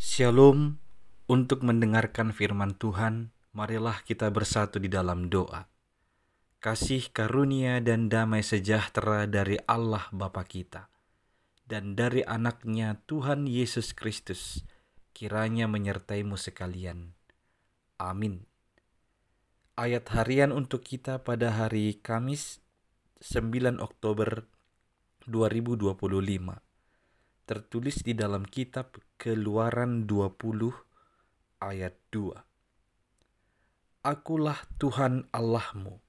Shalom. Untuk mendengarkan firman Tuhan, marilah kita bersatu di dalam doa. Kasih karunia dan damai sejahtera dari Allah Bapa kita dan dari anaknya Tuhan Yesus Kristus kiranya menyertaimu sekalian. Amin. Ayat harian untuk kita pada hari Kamis 9 Oktober 2025 tertulis di dalam kitab Keluaran 20 ayat 2. Akulah Tuhan Allahmu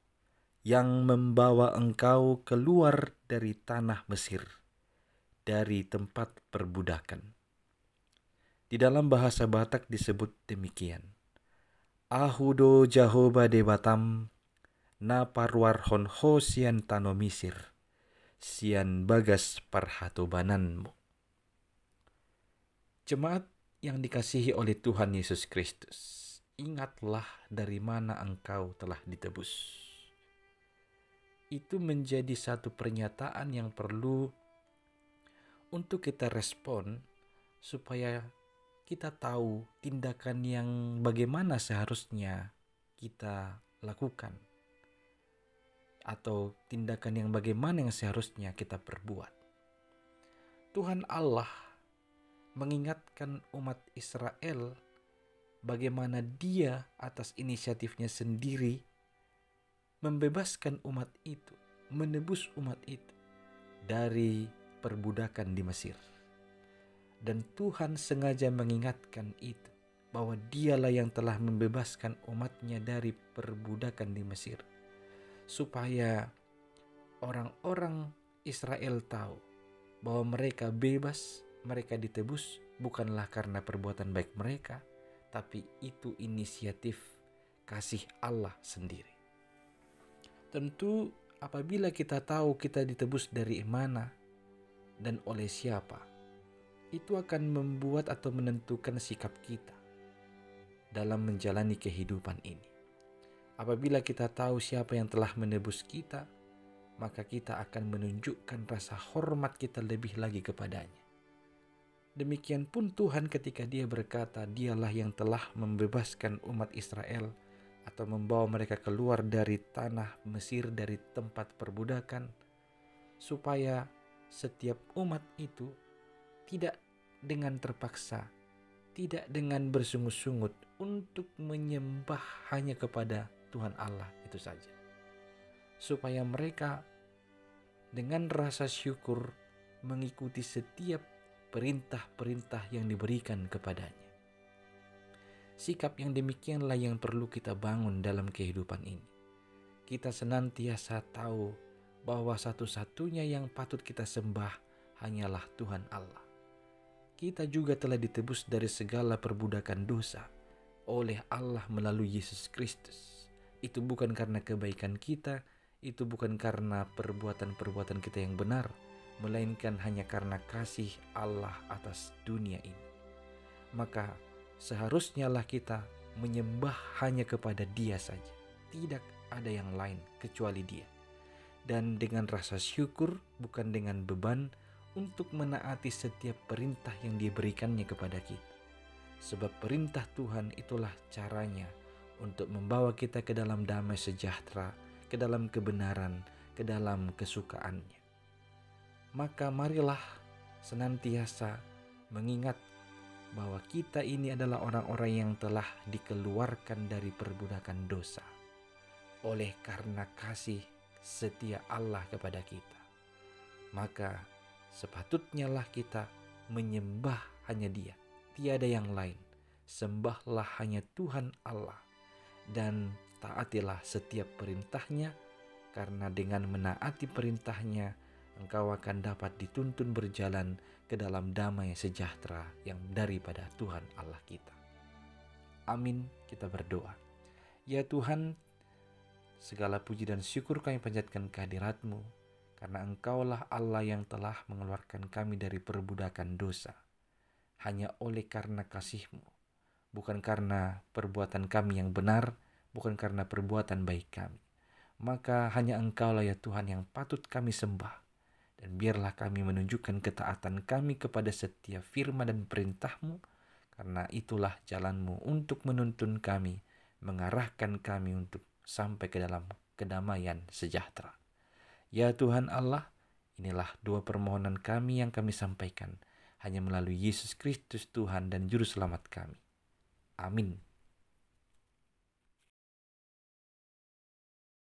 yang membawa engkau keluar dari tanah Mesir, dari tempat perbudakan. Di dalam bahasa Batak disebut demikian. Ahudo Jahoba debatam na parwar honho sian tano Misir, sian bagas parhatobananmu. Jemaat yang dikasihi oleh Tuhan Yesus Kristus, ingatlah dari mana engkau telah ditebus. Itu menjadi satu pernyataan yang perlu untuk kita respon supaya kita tahu tindakan yang bagaimana seharusnya kita lakukan atau tindakan yang bagaimana yang seharusnya kita perbuat. Tuhan Allah mengingatkan umat Israel bagaimana Dia atas inisiatifnya sendiri membebaskan umat itu, menebus umat itu dari perbudakan di Mesir. Dan Tuhan sengaja mengingatkan itu, bahwa Dialah yang telah membebaskan umatnya dari perbudakan di Mesir, supaya orang-orang Israel tahu bahwa mereka bebas, mereka ditebus bukanlah karena perbuatan baik mereka, tapi itu inisiatif kasih Allah sendiri. Tentu apabila kita tahu kita ditebus dari mana dan oleh siapa, itu akan membuat atau menentukan sikap kita dalam menjalani kehidupan ini. Apabila kita tahu siapa yang telah menebus kita, maka kita akan menunjukkan rasa hormat kita lebih lagi kepadanya. Demikian pun Tuhan ketika Dia berkata, Dialah yang telah membebaskan umat Israel atau membawa mereka keluar dari tanah Mesir, dari tempat perbudakan, supaya setiap umat itu tidak dengan terpaksa, tidak dengan bersungut-sungut untuk menyembah hanya kepada Tuhan Allah itu saja. Supaya mereka dengan rasa syukur mengikuti setiap perintah-perintah yang diberikan kepadanya. Sikap yang demikianlah yang perlu kita bangun dalam kehidupan ini. Kita senantiasa tahu bahwa satu-satunya yang patut kita sembah hanyalah Tuhan Allah. Kita juga telah ditebus dari segala perbudakan dosa oleh Allah melalui Yesus Kristus. Itu bukan karena kebaikan kita, itu bukan karena perbuatan-perbuatan kita yang benar, melainkan hanya karena kasih Allah atas dunia ini. Maka seharusnya lah kita menyembah hanya kepada Dia saja. Tidak ada yang lain kecuali Dia. Dan dengan rasa syukur, bukan dengan beban, untuk menaati setiap perintah yang diberikannya kepada kita. Sebab perintah Tuhan itulah caranya untuk membawa kita ke dalam damai sejahtera, ke dalam kebenaran, ke dalam kesukaannya. Maka marilah senantiasa mengingat bahwa kita ini adalah orang-orang yang telah dikeluarkan dari perbudakan dosa oleh karena kasih setia Allah kepada kita. Maka sepatutnya lah kita menyembah hanya Dia, tiada yang lain. Sembahlah hanya Tuhan Allah dan taatilah setiap perintahnya, karena dengan menaati perintahnya engkau akan dapat dituntun berjalan ke dalam damai sejahtera yang daripada Tuhan Allah kita. Amin, kita berdoa. Ya Tuhan, segala puji dan syukur kami panjatkan kehadirat-Mu, karena Engkaulah Allah yang telah mengeluarkan kami dari perbudakan dosa. Hanya oleh karena kasih-Mu, bukan karena perbuatan kami yang benar, bukan karena perbuatan baik kami. Maka hanya Engkaulah ya Tuhan yang patut kami sembah. Dan biarlah kami menunjukkan ketaatan kami kepada setiap firman dan perintah-Mu, karena itulah jalan-Mu untuk menuntun kami, mengarahkan kami untuk sampai ke dalam kedamaian sejahtera. Ya Tuhan Allah, inilah dua permohonan kami yang kami sampaikan, hanya melalui Yesus Kristus Tuhan dan Juru Selamat kami. Amin.